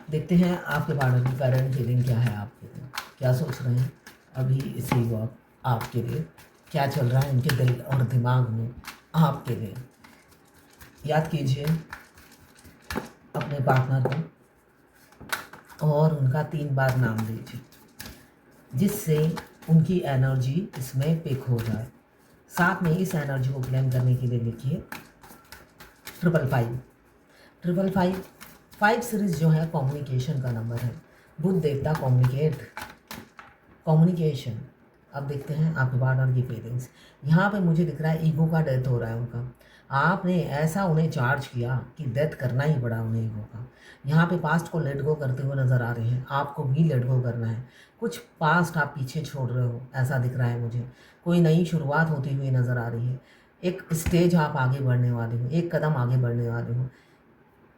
देखते हैं आपके पार्टनर की करंट फीलिंग क्या है आपके लिए, क्या सोच रहे हैं अभी इसी वक्त आपके लिए, क्या चल रहा है इनके दिल और दिमाग में आपके लिए। याद कीजिए अपने पार्टनर को और उनका 3 बार नाम लीजिए, जिससे उनकी एनर्जी इसमें पिक हो जाए। साथ में इस एनर्जी को क्लेम करने के लिए लिखिए 555। 555 5 सीरीज जो है कम्युनिकेशन का नंबर है। बुध देवता कम्युनिकेशन। अब देखते हैं आपके पार्टनर की फीलिंग्स। यहाँ पे मुझे दिख रहा है ईगो का डेथ हो रहा है उनका। आपने ऐसा उन्हें चार्ज किया कि डेथ करना ही पड़ा उन्हें ईगो का। यहाँ पे पास्ट को लेट गो करते हुए नज़र आ रहे हैं, आपको भी लेट गो करना है। कुछ पास्ट आप पीछे छोड़ रहे हो ऐसा दिख रहा है मुझे। कोई नई शुरुआत होती हुई नज़र आ रही है। एक स्टेज आप आगे बढ़ने वाले हो, एक कदम आगे बढ़ने वाले हो।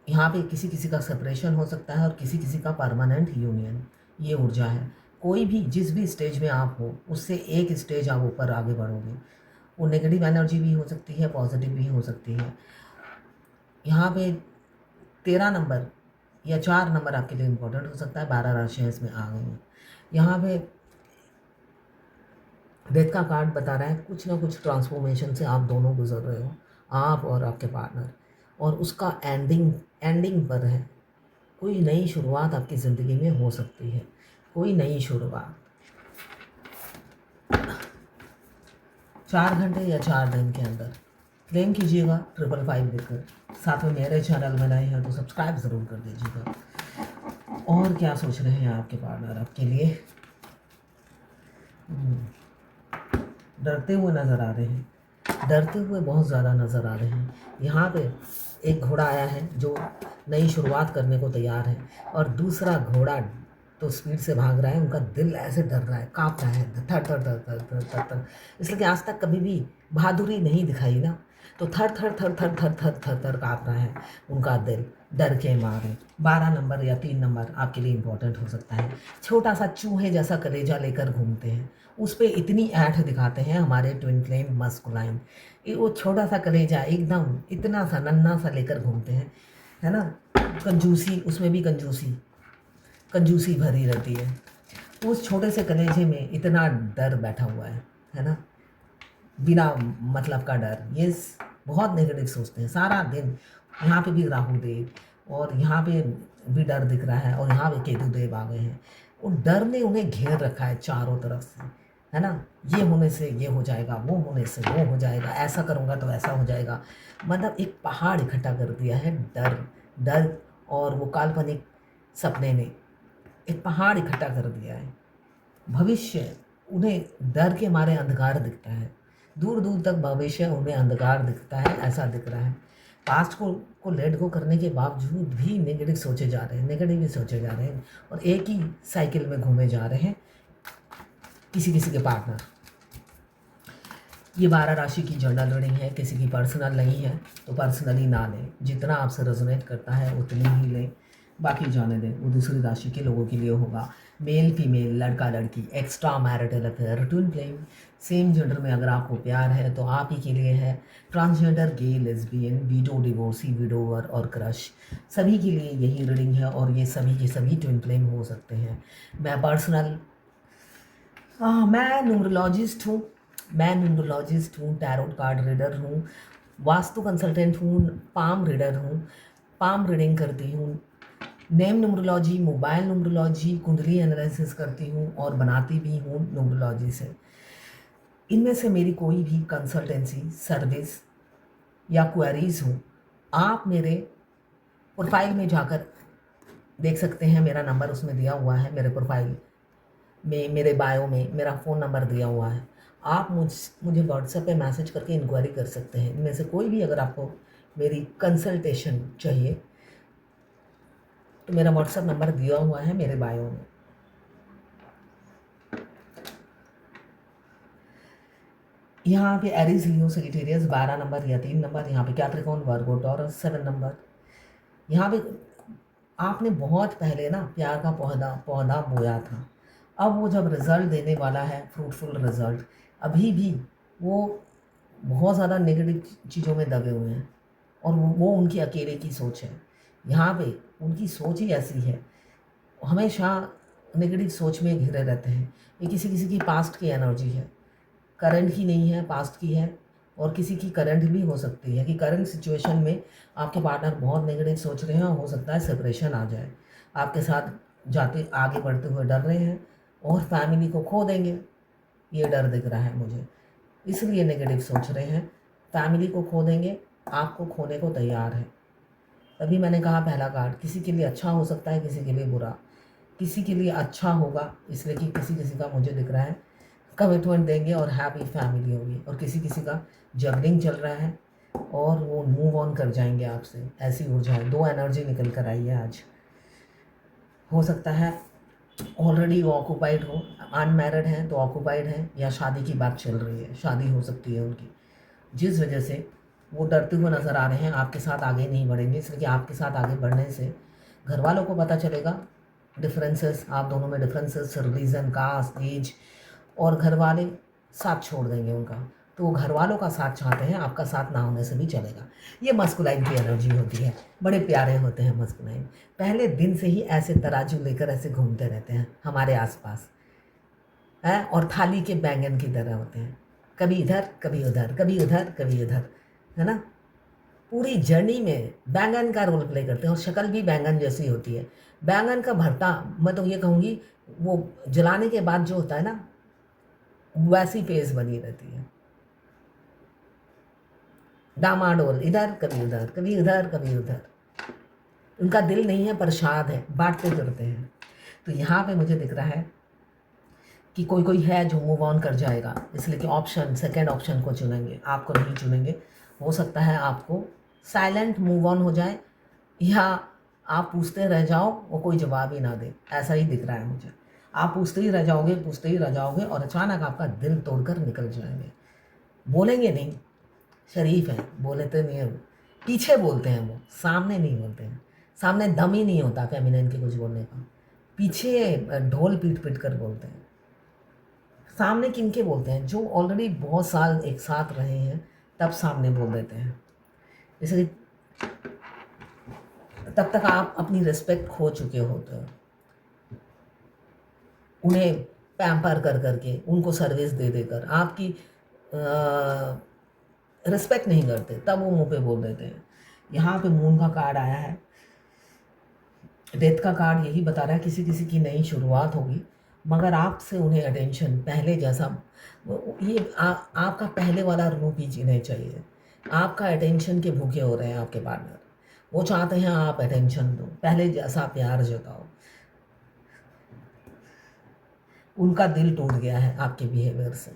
यहाँ पे किसी किसी का सेपरेशन हो सकता है और किसी किसी का परमानेंट यूनियन, ये ऊर्जा है। कोई भी जिस भी स्टेज में आप हो उससे एक स्टेज आप ऊपर आगे बढ़ोगे। वो नेगेटिव एनर्जी भी हो सकती है, पॉजिटिव भी हो सकती है। यहाँ पे 13 नंबर या 4 नंबर आपके लिए इम्पोर्टेंट हो सकता है। 12 राशियाँ इसमें आ गई हैं। यहाँ पे डेथ का कार्ड बता रहा है कुछ ना कुछ ट्रांसफॉर्मेशन से आप दोनों गुजर रहे हो, आप और आपके पार्टनर, और उसका एंडिंग पर है। कोई नई शुरुआत आपकी ज़िंदगी में हो सकती है, कोई नई शुरुआत। 4 घंटे या 4 दिन के अंदर क्लेम कीजिएगा 555 लिखकर। साथ में मेरे चैनल में नए हैं तो सब्सक्राइब ज़रूर कर दीजिएगा। और क्या सोच रहे हैं आपके पार्टनर आपके लिए? डरते हुए नज़र आ रहे हैं, डरते हुए बहुत ज़्यादा नज़र आ रहे हैं। यहाँ पे एक घोड़ा आया है जो नई शुरुआत करने को तैयार है, और दूसरा घोड़ा तो स्पीड से भाग रहा है। उनका दिल ऐसे डर रहा है, काँप रहा है, थर थर थर थर थर थर थर। इसलिए कि आज तक कभी भी बहादुरी नहीं दिखाई ना, तो थर थर थर थर थर थर थर थर काँप रहा है उनका दिल डर के मारे। 12 नंबर या 3 नंबर आपके लिए इम्पोर्टेंट हो सकता है। छोटा सा चूहे जैसा कलेजा लेकर घूमते हैं, उस पर इतनी ऐंठ दिखाते हैं हमारे ट्विन फ्लेम मस्कुलाइन। वो छोटा सा कलेजा एकदम इतना सा नन्हा सा लेकर घूमते हैं, है ना। कंजूसी, उसमें भी कंजूसी भरी रहती है। उस छोटे से कलेजे में इतना डर बैठा हुआ है ना, बिना मतलब का डर। ये बहुत नेगेटिव सोचते हैं सारा दिन। यहाँ पे भी राहु देव और यहाँ पे भी डर दिख रहा है, और यहाँ पे केतु देव आ गए हैं। वो डर ने उन्हें घेर रखा है चारों तरफ से, है ना। ये होने से ये हो जाएगा, वो होने से वो हो जाएगा, ऐसा करूँगा तो ऐसा हो जाएगा। मतलब एक पहाड़ इकट्ठा कर दिया है डर। डर और वो काल्पनिक सपने ने एक पहाड़ इकट्ठा कर दिया है। भविष्य उन्हें डर के मारे अंधकार दिखता है, दूर दूर तक भविष्य उन्हें अंधकार दिखता है, ऐसा दिख रहा है। पास्ट को लेट गो करने के बावजूद भी नेगेटिव सोचे जा रहे हैं, नेगेटिव ही सोचे जा रहे हैं, और एक ही साइकिल में घूमे जा रहे हैं किसी किसी के पार्टनर। ये 12 राशि की जर्नल रीडिंग है, किसी की पर्सनल नहीं है तो पर्सनली ना लें। जितना आपसे रेजोनेट करता है उतनी ही लें, बाकी जाने दें, वो दूसरी राशि के लोगों के लिए होगा। मेल फीमेल, लड़का लड़की, extra marital affair, twin flame, same gender में अगर आपको प्यार है तो आप ही के लिए है। ट्रांसजेंडर, गे, लेस्बियन, वीडो, डिवोर्सी, विडोवर और क्रश, सभी के लिए यही रीडिंग है, और ये सभी के सभी ट्विन फ्लेम हो सकते हैं। मैं न्यूमरोलॉजिस्ट हूँ, टैरोट कार्ड रीडर हूँ, वास्तु कंसल्टेंट हूँ, पाम रीडर हूँ, पाम रीडिंग करती हूँ, नेम न्यूमरोलॉजी, मोबाइल न्यूमरोलॉजी, कुंडली एनालिसिस करती हूँ और बनाती भी हूँ न्यूमरोलॉजी से। इनमें से मेरी कोई भी कंसल्टेंसी सर्विस या क्वेरीज हो, आप मेरे प्रोफाइल में जाकर देख सकते हैं। मेरा नंबर उसमें दिया हुआ है, मेरे प्रोफाइल में, मेरे बायो में मेरा फ़ोन नंबर दिया हुआ है। आप मुझे व्हाट्सएप पे मैसेज करके इंक्वायरी कर सकते हैं। इनमें से कोई भी अगर आपको मेरी कंसल्टेशन चाहिए तो मेरा व्हाट्सएप नंबर दिया हुआ है मेरे बायो में। यहाँ पे एरीज, लियो, सेजिटेरियस 12 नंबर या 3 नंबर। यहाँ पे कैप्रिकॉर्न, वर्गो, टॉरस 7 नंबर। यहाँ पे आपने बहुत पहले ना प्यार का पौधा बोया था, अब वो जब रिज़ल्ट देने वाला है, फ्रूटफुल रिज़ल्ट, अभी भी वो बहुत ज़्यादा नेगेटिव चीज़ों में दबे हुए हैं, और वो उनकी अकेले की सोच है। यहाँ पे उनकी सोच ही ऐसी है हमेशा नेगेटिव सोच में घिरे रहते हैं। ये किसी किसी की पास्ट की एनर्जी है, करंट की नहीं है, पास्ट की है। और किसी की करंट भी हो सकती है कि करंट सिचुएशन में आपके पार्टनर बहुत नेगेटिव सोच रहे हैं और हो सकता है सेपरेशन आ जाए, आपके साथ जाते आगे बढ़ते हुए डर रहे हैं और फैमिली को खो देंगे, ये डर दिख रहा है मुझे, इसलिए नेगेटिव सोच रहे हैं। फैमिली को खो देंगे, आपको खोने को तैयार है। तभी मैंने कहा पहला कार्ड किसी के लिए अच्छा हो सकता है, किसी के लिए बुरा। किसी के लिए अच्छा होगा इसलिए कि किसी किसी का मुझे दिख रहा है कमिटमेंट देंगे और हैप्पी फैमिली होगी, और किसी किसी का जगलिंग चल रहा है और वो मूव ऑन कर जाएंगे आपसे। ऐसी ऊर्जा है, दो एनर्जी निकल कर आई है आज। हो सकता है ऑलरेडी वो ऑक्यूपाइड हो, अनमैरिड हैं तो ऑक्यूपाइड हैं, या शादी की बात चल रही है, शादी हो सकती है उनकी, जिस वजह से वो डरते हुए नज़र आ रहे हैं, आपके साथ आगे नहीं बढ़ेंगे। इसलिए कि आपके साथ आगे बढ़ने से घर वालों को पता चलेगा डिफरेंसेस, आप दोनों में डिफरेंसेस, रिलीजन, कास्ट, एज, और घर वाले साथ छोड़ देंगे उनका। तो वो घर वालों का साथ चाहते हैं, आपका साथ ना होने से भी चलेगा। ये मस्कुलाइन की एनर्जी होती है, बड़े प्यारे होते हैं मस्कुलाइन। पहले दिन से ही ऐसे तराजू लेकर ऐसे घूमते रहते हैं हमारे आसपास, हैं, और थाली के बैंगन की तरह होते हैं, कभी इधर कभी उधर, कभी उधर कभी उधर, है ना। पूरी जर्नी में बैंगन का रोल प्ले करते हैं, और शक्ल भी बैंगन जैसी होती है। बैंगन का भरता, मैं तो ये कहूँगी वो जलाने के बाद जो होता है ना, वैसी फेस बनी रहती है, डामाडोल, इधर कभी उधर, कभी उधर कभी उधर। उनका दिल नहीं है, प्रसाद है, बांटते फिरते हैं। तो यहाँ पे मुझे दिख रहा है कि कोई कोई है जो मूव ऑन कर जाएगा, इसलिए कि ऑप्शन सेकंड ऑप्शन को चुनेंगे, आपको नहीं चुनेंगे। हो सकता है आपको साइलेंट मूव ऑन हो जाए, या आप पूछते रह जाओ, वो कोई जवाब ही ना दे, ऐसा ही दिख रहा है मुझे। आप पूछते ही रह जाओगे, पूछते ही रह जाओगे, और अचानक आपका दिल तोड़कर निकल जाएंगे। बोलेंगे नहीं, शरीफ है, बोलते नहीं है वो, पीछे बोलते हैं वो, सामने नहीं बोलते हैं। सामने दम ही नहीं होता फेमिनिन के कुछ बोलने का, पीछे ढोल पीट पीट कर बोलते हैं। सामने किनके बोलते हैं? जो ऑलरेडी बहुत साल एक साथ रहे हैं, तब सामने बोल देते हैं। इसलिए तब तक आप अपनी रिस्पेक्ट खो चुके होते हो, उन्हें पैम्पर कर करके, उनको सर्विस दे देकर आपकी रिस्पेक्ट नहीं करते, तब वो मुंह पे बोल देते हैं। यहाँ पे मून का कार्ड आया है, डेथ का कार्ड यही बता रहा है किसी किसी की नई शुरुआत होगी, मगर आपसे उन्हें अटेंशन पहले जैसा, ये आपका पहले वाला रूप ही जीने चाहिए। आपका अटेंशन के भूखे हो रहे हैं आपके पार्टनर, वो चाहते हैं आप अटेंशन दो, पहले जैसा प्यार जताओ। उनका दिल टूट गया है आपके बिहेवियर से,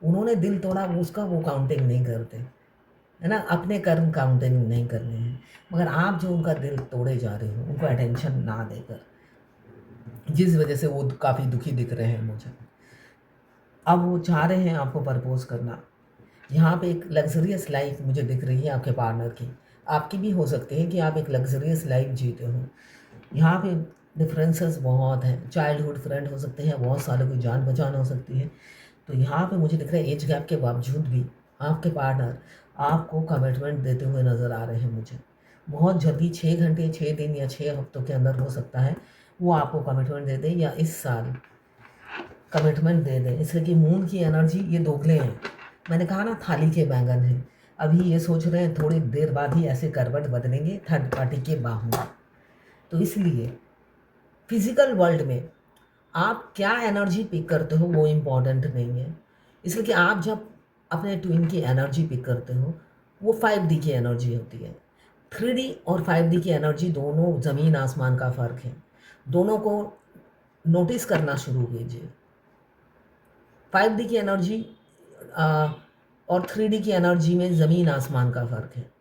उन्होंने दिल तोड़ा, उसका वो काउंटिंग नहीं करते, है ना, अपने कर्म काउंटिंग नहीं करने हैं। मगर आप जो उनका दिल तोड़े जा रहे हो, उनको अटेंशन ना देकर, जिस वजह से वो काफ़ी दुखी दिख रहे हैं मुझे। अब वो चाह रहे हैं आपको प्रपोज करना। यहाँ पे एक लग्जरियस लाइफ मुझे दिख रही है आपके पार्टनर की, आपकी भी हो सकती है कि आप एक लग्जरियस लाइफ जीते हो। यहाँ पे डिफरेंसेस बहुत हैं, चाइल्डहुड फ्रेंड हो सकते हैं, बहुत सालों की जान पहचान हो सकती है। तो यहाँ पे मुझे दिख रहा है एज गैप के बावजूद भी आपके पार्टनर आपको कमिटमेंट देते हुए नज़र आ रहे हैं मुझे। बहुत जल्दी 6 घंटे, 6 दिन या 6 हफ्तों के अंदर हो सकता है वो आपको कमिटमेंट दे दें, या इस साल कमिटमेंट दे दें। इसलिए कि मून की एनर्जी ये दोगले हैं, मैंने कहा ना थाली के बैंगन हैं। अभी ये सोच रहे हैं थोड़ी देर बाद ही ऐसे करवट बदलेंगे थर्ड पार्टी के बाहों में। तो इसलिए फिजिकल वर्ल्ड में आप क्या एनर्जी पिक करते हो वो इम्पॉर्टेंट नहीं है। इसलिए कि आप जब अपने ट्विन की एनर्जी पिक करते हो, वो 5D की एनर्जी होती है। 3D और 5D की एनर्जी दोनों ज़मीन आसमान का फ़र्क है, दोनों को नोटिस करना शुरू कीजिए। 5D की एनर्जी और 3D की एनर्जी में ज़मीन आसमान का फ़र्क है।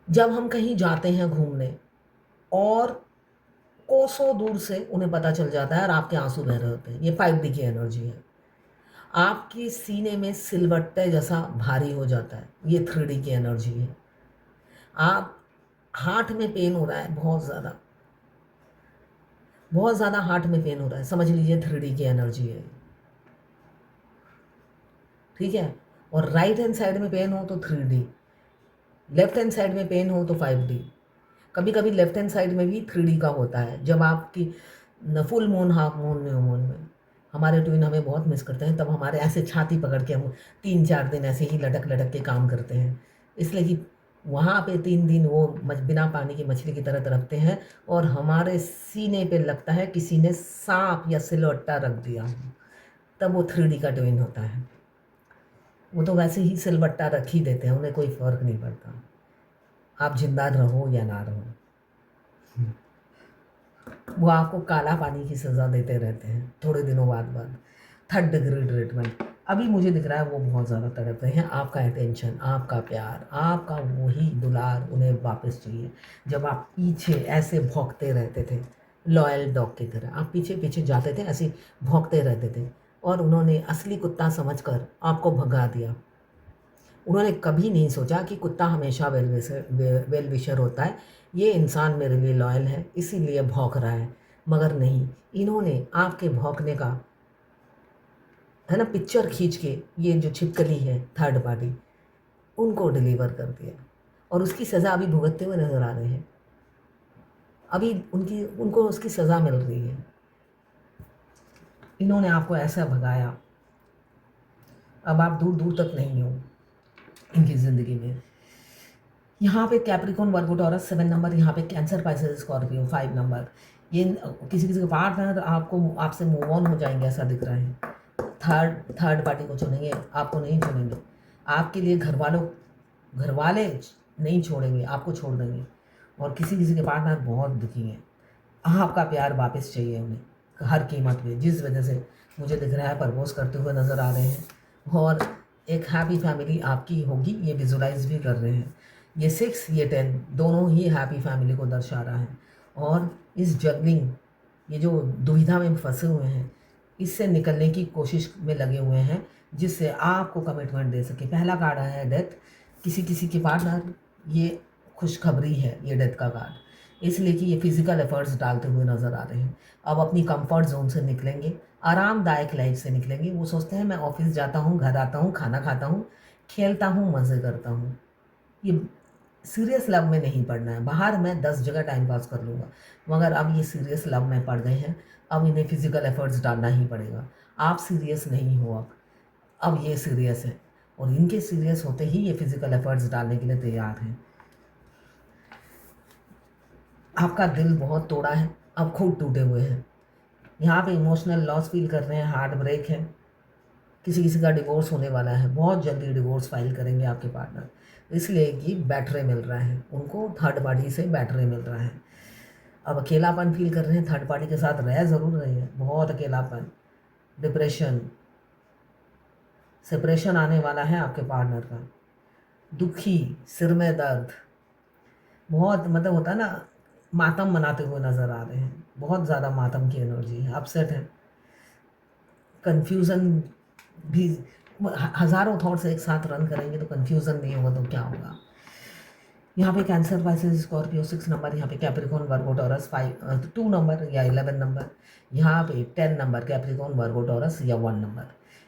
जब हम कहीं जाते हैं घूमने और कोसों दूर से उन्हें पता चल जाता है और आपके आंसू बह रहे होते हैं, ये 5D की एनर्जी है। आपके सीने में सिलवट्टे जैसा भारी हो जाता है, ये 3D की एनर्जी है। आप हार्ट में पेन हो रहा है, बहुत ज़्यादा हार्ट में पेन हो रहा है, समझ लीजिए 3D की एनर्जी है, ठीक है। और राइट हैंड साइड में पेन हो तो 3D, लेफ्ट हैंड साइड में पेन हो तो 5D। कभी कभी लेफ्ट हैंड साइड में भी 3D का होता है। जब आपकी full moon, half moon, new moon में हमारे ट्विन हमें बहुत मिस करते हैं, तब हमारे ऐसे छाती पकड़ के हम 3-4 दिन ऐसे ही लटक लटक के काम करते हैं। इसलिए कि वहाँ पे 3 दिन वो बिना पानी की मछली की तरह तड़पते हैं और हमारे सीने पे लगता है किसी ने सांप या सिलवट्टा रख दिया हो, तब वो 3D का ट्विन होता है। वो तो वैसे ही सिलवट्टा रख ही देते हैं, उन्हें कोई फ़र्क नहीं पड़ता आप जिंदा रहो या ना रहो। वो आपको काला पानी की सज़ा देते रहते हैं थोड़े दिनों बाद 3rd डिग्री ट्रीटमेंट। अभी मुझे दिख रहा है वो बहुत ज़्यादा तड़प रहे हैं। आपका अटेंशन, आपका प्यार, आपका वही दुलार उन्हें वापस चाहिए। जब आप पीछे ऐसे भौंकते रहते थे लॉयल डॉग की तरह, आप पीछे पीछे जाते थे, ऐसे भौंकते रहते थे, और उन्होंने असली कुत्ता समझकर आपको भगा दिया। उन्होंने कभी नहीं सोचा कि कुत्ता हमेशा वेल विशर होता है, ये इंसान मेरे लिए लॉयल है इसीलिए भौंक रहा है। मगर नहीं, इन्होंने आपके भौंकने का, है ना, पिक्चर खींच के ये जो छिपकली है 3rd पार्टी, उनको डिलीवर कर दिया और उसकी सज़ा अभी भुगतते हुए नज़र आ रहे हैं। अभी उनको उसकी सज़ा मिल रही है। इन्होंने आपको ऐसा भगाया, अब आप दूर दूर तक नहीं हो इनकी ज़िंदगी में। यहाँ पे कैप्रिकॉन, वर्गो, टॉरस 7 नंबर, यहाँ पे कैंसर, पाइसेस, स्कॉर्पियो 5 नंबर। ये किसी किसी के पार्टनर आपसे मूव ऑन हो जाएंगे ऐसा दिख रहा है। थर्ड पार्टी को चुनेंगे, आपको नहीं चुनेंगे। आपके लिए घर वाले नहीं छोड़ेंगे, आपको छोड़ देंगे। और किसी किसी के पार्टनर बहुत दुखी हैं, आपका प्यार वापस चाहिए उन्हें हर कीमत पे, जिस वजह से मुझे दिख रहा है प्रपोज करते हुए नज़र आ रहे हैं। और एक हैप्पी फैमिली आपकी होगी, ये विजुलाइज भी कर रहे हैं। ये 6, ये 10 दोनों ही हैप्पी फैमिली को दर्शा रहा है। और इस जगलिंग, ये जो दुविधा में फंसे हुए हैं, इससे निकलने की कोशिश में लगे हुए हैं, जिससे आपको कमिटमेंट दे सके। पहला कार्ड आया है डेथ, किसी किसी के पार्टनर, ये खुशखबरी है ये डेथ का कार्ड, इसलिए कि ये फिजिकल एफर्ट्स डालते हुए नज़र आ रहे हैं। अब अपनी कंफर्ट जोन से निकलेंगे, आरामदायक लाइफ से निकलेंगे। वो सोचते हैं मैं ऑफिस जाता हूँ, घर आता हूँ, खाना खाता हूँ, खेलता हूँ, मज़े करता हूँ। ये सीरियस लव में नहीं पड़ना है। बाहर मैं 10 जगह टाइम पास कर लूँगा, मगर अब ये सीरियस लव में पड़ गए हैं। अब इन्हें फिजिकल एफर्ट्स डालना ही पड़ेगा। आप सीरियस नहीं हो अब ये सीरियस है, और इनके सीरियस होते ही ये फिजिकल एफर्ट्स डालने के लिए तैयार हैं। आपका दिल बहुत तोड़ा है, अब खुद टूटे हुए हैं। यहाँ पे इमोशनल लॉस फील कर रहे हैं, हार्ट ब्रेक है। किसी किसी का डिवोर्स होने वाला है, बहुत जल्दी डिवोर्स फाइल करेंगे आपके पार्टनर, इसलिए कि बैटरे मिल रहा है उनको, 3rd पार्टी से बैटरे मिल रहा है। अब अकेलापन फील कर रहे हैं, 3rd पार्टी के साथ रह ज़रूर रहे हैं, बहुत अकेलापन, डिप्रेशन, सेपरेशन आने वाला है आपके पार्टनर का, दुखी, सिर में दर्द, बहुत मतलब होता है ना, मातम मनाते हुए नज़र आ रहे हैं। बहुत ज़्यादा मातम की एनर्जी है, अपसेट है, कन्फ्यूज़न भी, हज़ारों थॉट्स एक साथ रन करेंगे तो कन्फ्यूज़न नहीं होगा तो क्या होगा। यहाँ पे कैंसर, पाइसेस, स्कॉर्पियो 6 नंबर, यहाँ पे कैप्रिकॉन, वर्गो, टॉरस 2 नंबर या 11 नंबर, यहाँ पे 10 नंबर कैप्रिकॉन, वर्गो, टॉरस या 1 नंबर।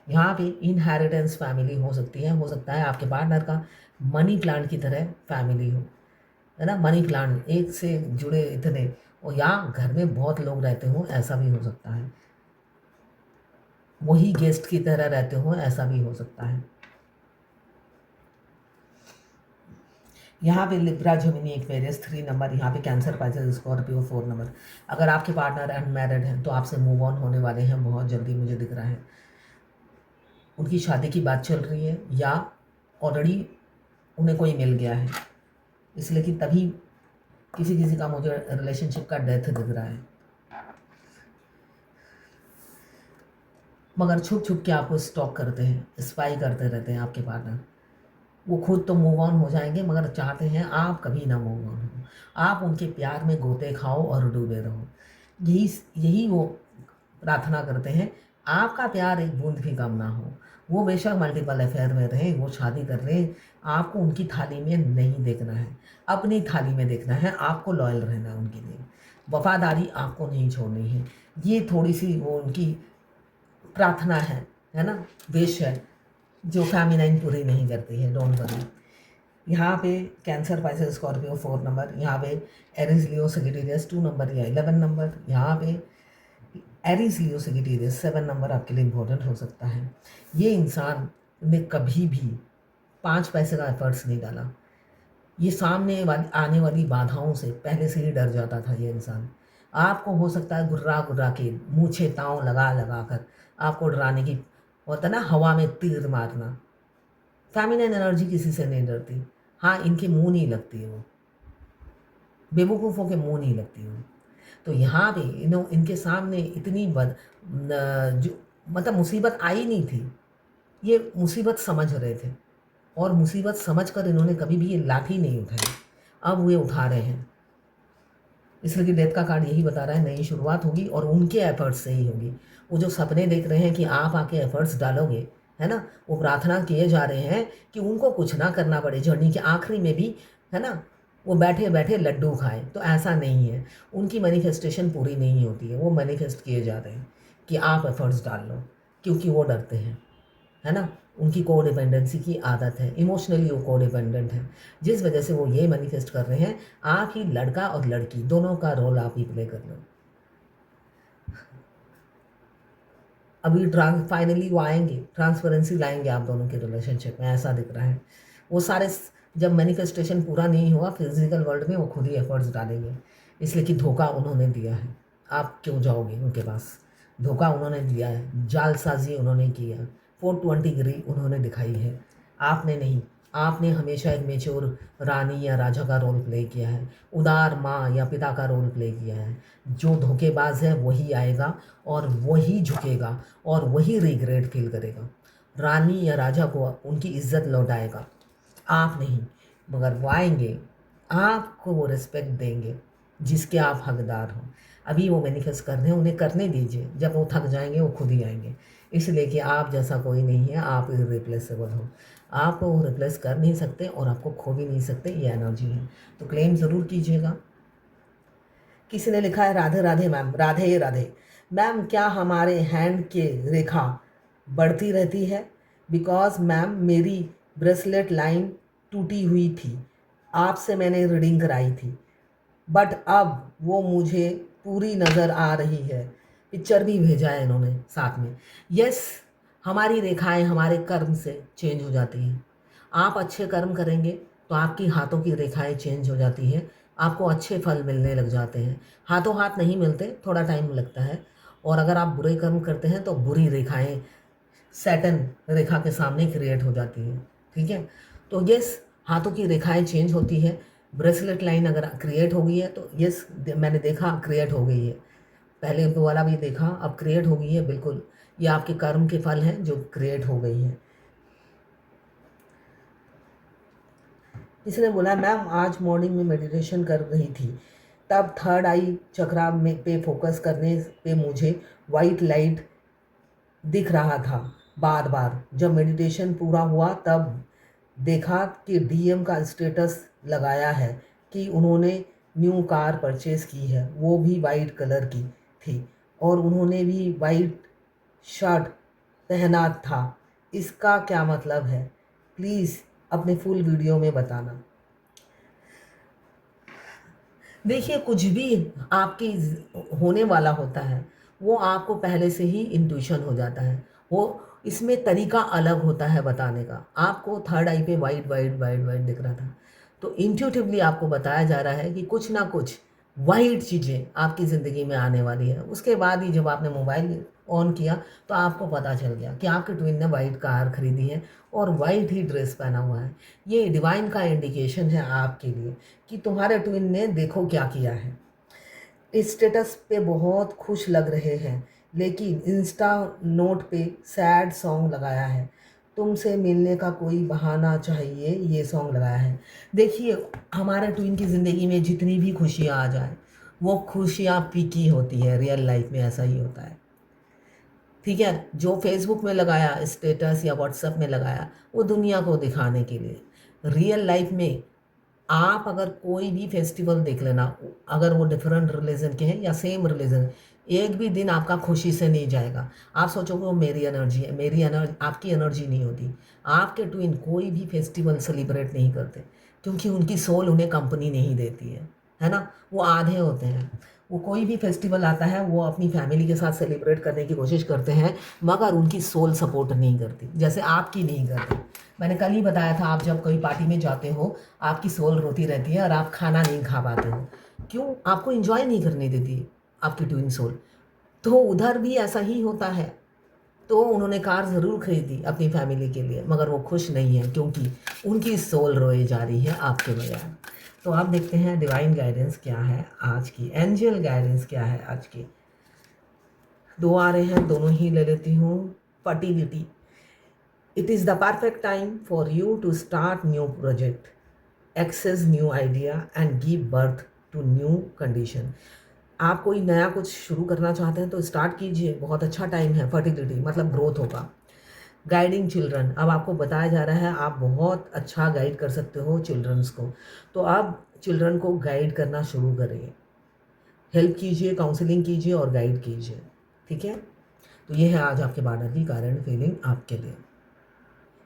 यहाँ पे इनहेरिटेंस फैमिली हो सकती है, हो सकता है आपके पार्टनर का मनी प्लांट की तरह फैमिली हो, है ना, मनी प्लांट, एक से जुड़े इतने, और यहाँ घर में बहुत लोग रहते हों, ऐसा भी हो सकता है। वही गेस्ट की तरह रहते हों, ऐसा भी हो सकता है। यहाँ पे लिब्रा, जेमिनी, एक्वेरियस 3 नंबर, यहाँ पे कैंसर, पाइसेस, स्कॉर्पियो 4 नंबर। अगर आपके पार्टनर अनमैरिड हैं तो आपसे मूव ऑन होने वाले हैं बहुत जल्दी, मुझे दिख रहा है। उनकी शादी की बात चल रही है या ऑलरेडी उन्हें कोई मिल गया है, इसलिए कि तभी किसी किसी का मुझे रिलेशनशिप का डेथ दिख रहा है। मगर छुप छुप के आपको स्टॉक करते हैं, स्पाई करते रहते हैं आपके पार्टनर। वो खुद तो मूव ऑन हो जाएंगे, मगर चाहते हैं आप कभी ना मूव ऑन हो, आप उनके प्यार में गोते खाओ और डूबे रहो। यही वो प्रार्थना करते हैं, आपका प्यार एक बूंद भी कम ना हो। वो बेशक मल्टीपल अफेयर में रहें, वो शादी कर रहे हैं, आपको उनकी थाली में नहीं देखना है, अपनी थाली में देखना है। आपको लॉयल रहना है उनके लिए, वफादारी आपको नहीं छोड़नी है। ये थोड़ी सी वो उनकी प्रार्थना है ना, विश है, जो फेमिनाइन पूरी नहीं करती है, डोंट वरी। यहाँ पे कैंसर, पाइसेस, स्कॉर्पियो 4 नंबर, यहाँ पे एरीज, लियो, सेजिटेरियस 2 नंबर या 11 नंबर, यहाँ पे एरीज, लियो, सेजिटेरियस 7 नंबर आपके लिए इम्पोर्टेंट हो सकता है। ये इंसान ने कभी भी 5 पैसे का एफर्ट्स नहीं डाला। ये सामने वाली आने वाली बाधाओं से पहले से ही डर जाता था ये इंसान। आपको हो सकता है घुर्रा घुर्रा के, मूछे ताव लगा लगा कर आपको डराने की, होता है ना हवा में तीर मारना। फेमिनिन एनर्जी किसी से नहीं डरती। हाँ, इनके मुंह नहीं लगती है वो, बेवकूफ़ों के मुंह नहीं लगती वो। तो यहाँ पे इनके सामने इतनी जो मतलब मुसीबत आई नहीं थी, ये मुसीबत समझ रहे थे, और मुसीबत समझकर इन्होंने कभी भी ये लाठी नहीं उठाई। अब वे उठा रहे हैं, इसलिए कि डेथ का कार्ड यही बता रहा है नई शुरुआत होगी और उनके एफर्ट्स से ही होगी। वो जो सपने देख रहे हैं कि आप आके एफर्ट्स डालोगे, है ना, वो प्रार्थना किए जा रहे हैं कि उनको कुछ ना करना पड़े जर्नी के आखिरी में भी, है ना, वो बैठे बैठे लड्डू खाएं। तो ऐसा नहीं है, उनकी मैनिफेस्टेशन पूरी नहीं होती है, वो मैनिफेस्ट किए जा रहे हैं कि आप एफर्ट्स डाल लो, क्योंकि वो डरते हैं, है ना, उनकी को डिपेंडेंसी की आदत है, इमोशनली वो को डिपेंडेंट है, जिस वजह से वो ये मैनिफेस्ट कर रहे हैं। आप ही लड़का और लड़की दोनों का रोल आप ही प्ले कर लो। अभी फाइनली वो आएंगे, ट्रांसपेरेंसी लाएंगे आप दोनों के रिलेशनशिप में, ऐसा दिख रहा है। वो सारे जब मैनिफेस्टेशन पूरा नहीं हुआ फिजिकल वर्ल्ड में, वो खुद ही एफर्ट्स डालेंगे, इसलिए कि धोखा उन्होंने दिया है। आप क्यों जाओगे उनके पास? धोखा उन्होंने दिया है, जालसाजी उन्होंने की है, 420 डिग्री उन्होंने दिखाई है, आपने नहीं। आपने हमेशा एक मेच्योर रानी या राजा का रोल प्ले किया है, उदार माँ या पिता का रोल प्ले किया है। जो धोखेबाज है वही आएगा और वही झुकेगा और वही रिग्रेट फील करेगा। रानी या राजा को उनकी इज्जत लौटाएगा, आप नहीं। मगर वो आएंगे, आपको वो रिस्पेक्ट देंगे जिसके आप हकदार हो। अभी वो मैनिफेस्ट कर रहे हैं, उन्हें करने दीजिए, जब वो थक जाएंगे वो खुद ही आएंगे। इसलिए कि आप जैसा कोई नहीं है, आप इरिप्लेसेबल हो, आप वो रिप्लेस कर नहीं सकते और आपको खो भी नहीं सकते, ये एनर्जी है। तो क्लेम ज़रूर कीजिएगा। किसी ने लिखा है राधे राधे मैम, राधे राधे मैम, क्या हमारे हैंड के रेखा बढ़ती रहती है? बिकॉज मैम मेरी ब्रेसलेट लाइन टूटी हुई थी, आपसे मैंने रीडिंग कराई थी, बट अब वो मुझे पूरी नज़र आ रही है। पिक्चर भी भेजा है इन्होंने साथ में। यस, हमारी रेखाएं हमारे कर्म से चेंज हो जाती हैं। आप अच्छे कर्म करेंगे तो आपकी हाथों की रेखाएं चेंज हो जाती हैं, आपको अच्छे फल मिलने लग जाते हैं। हाथों हाथ नहीं मिलते, थोड़ा टाइम लगता है। और अगर आप बुरे कर्म करते हैं तो बुरी रेखाएं सैटन रेखा के सामने क्रिएट हो जाती हैं। ठीक है, तो यस, हाथों की रेखाएं चेंज होती है। ब्रेसलेट लाइन अगर क्रिएट हो गई है तो यस, मैंने देखा क्रिएट हो गई है, पहले वाला भी देखा, अब क्रिएट हो गई है। बिल्कुल, ये आपके कर्म के फल हैं जो क्रिएट हो गई हैं। किसी ने बोला मैम आज मॉर्निंग में मेडिटेशन कर रही थी, तब थर्ड आई चक्रा में पे फोकस करने पे मुझे वाइट लाइट दिख रहा था बार बार। जब मेडिटेशन पूरा हुआ तब देखा कि डीएम का स्टेटस लगाया है कि उन्होंने न्यू कार परचेज़ की है, वो भी वाइट कलर की थी और उन्होंने भी वाइट शर्ट पहना था। इसका क्या मतलब है? प्लीज़ अपने फुल वीडियो में बताना। देखिए, कुछ भी आपकी होने वाला होता है वो आपको पहले से ही इंट्यूशन हो जाता है। वो इसमें तरीका अलग होता है बताने का। आपको थर्ड आई पे वाइट वाइट वाइट वाइट दिख रहा था, तो इंट्यूटिवली आपको बताया जा रहा है कि कुछ ना कुछ वाइट चीज़ें आपकी ज़िंदगी में आने वाली है। उसके बाद ही जब आपने मोबाइल ऑन किया तो आपको पता चल गया कि आपके ट्विन ने वाइट कार खरीदी है और वाइट ही ड्रेस पहना हुआ है। ये डिवाइन का इंडिकेशन है आपके लिए कि तुम्हारे ट्विन ने देखो क्या किया है। स्टेटस पे बहुत खुश लग रहे हैं, लेकिन इंस्टा नोट पे सैड सॉन्ग लगाया है। तुमसे मिलने का कोई बहाना चाहिए, ये सॉन्ग लगाया है। देखिए, हमारे ट्विन की ज़िंदगी में जितनी भी खुशियाँ आ जाए, वो खुशियाँ फीकी होती है। रियल लाइफ में ऐसा ही होता है। ठीक है, जो फेसबुक में लगाया स्टेटस या व्हाट्सएप में लगाया, वो दुनिया को दिखाने के लिए। रियल लाइफ में आप अगर कोई भी फेस्टिवल देख लेना, अगर वो डिफरेंट रिलीजन के हैं या सेम रिलीजन, एक भी दिन आपका खुशी से नहीं जाएगा। आप सोचोगे वो मेरी एनर्जी है, मेरी एनर्जी आपकी एनर्जी नहीं होती। आपके ट्विन कोई भी फेस्टिवल सेलिब्रेट नहीं करते क्योंकि उनकी सोल उन्हें कंपनी नहीं देती है ना? वो आधे होते हैं। वो कोई भी फेस्टिवल आता है वो अपनी फैमिली के साथ सेलिब्रेट करने की कोशिश करते हैं, मगर उनकी सोल सपोर्ट नहीं करती, जैसे आपकी नहीं करती। मैंने कल ही बताया था, आप जब कोई पार्टी में जाते हो आपकी सोल रोती रहती है और आप खाना नहीं खा पाते हो। क्यों? आपको एंजॉय नहीं करने देती आपकी ट्विन सोल। तो उधर भी ऐसा ही होता है। तो उन्होंने कार ज़रूर खरीदी अपनी फैमिली के लिए, मगर वो खुश नहीं है क्योंकि उनकी सोल रोए जा रही है आपके बगैर। तो आप देखते हैं डिवाइन गाइडेंस क्या है आज की, एंजल गाइडेंस क्या है आज की। दो आ रहे हैं, दोनों ही ले लेती हूँ। Fertility, it is the perfect time for you to start new project, access new idea and give birth to new condition. आप कोई नया कुछ शुरू करना चाहते हैं तो स्टार्ट कीजिए, बहुत अच्छा टाइम है। फर्टिलिटी मतलब ग्रोथ होगा। गाइडिंग चिल्ड्रन, अब आपको बताया जा रहा है आप बहुत अच्छा गाइड कर सकते हो चिल्ड्रंस को, तो आप चिल्ड्रन को गाइड करना शुरू करिए। हेल्प कीजिए, काउंसलिंग कीजिए और गाइड कीजिए, ठीक है। तो ये है आज आपके पार्टनर की करंट फीलिंग आपके लिए।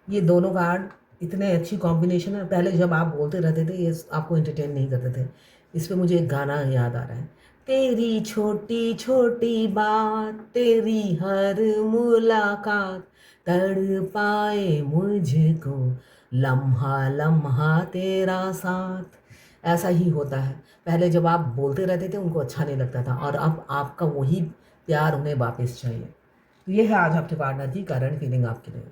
ये दोनों कार्ड इतने अच्छी कॉम्बिनेशन है। पहले जब आप बोलते रहते थे ये आपको एंटरटेन नहीं करते थे। इस पे मुझे एक गाना याद आ रहा है, तेरी छोटी छोटी बात, तेरी हर मुलाकात, तड़पाए मुझको लम्हा लम्हा तेरा साथ। ऐसा ही होता है। पहले जब आप बोलते रहते थे उनको अच्छा नहीं लगता था, और अब आपका वही प्यार उन्हें वापस चाहिए। तो ये है आज आपके पार्टनर की करंट फीलिंग आपके लिए।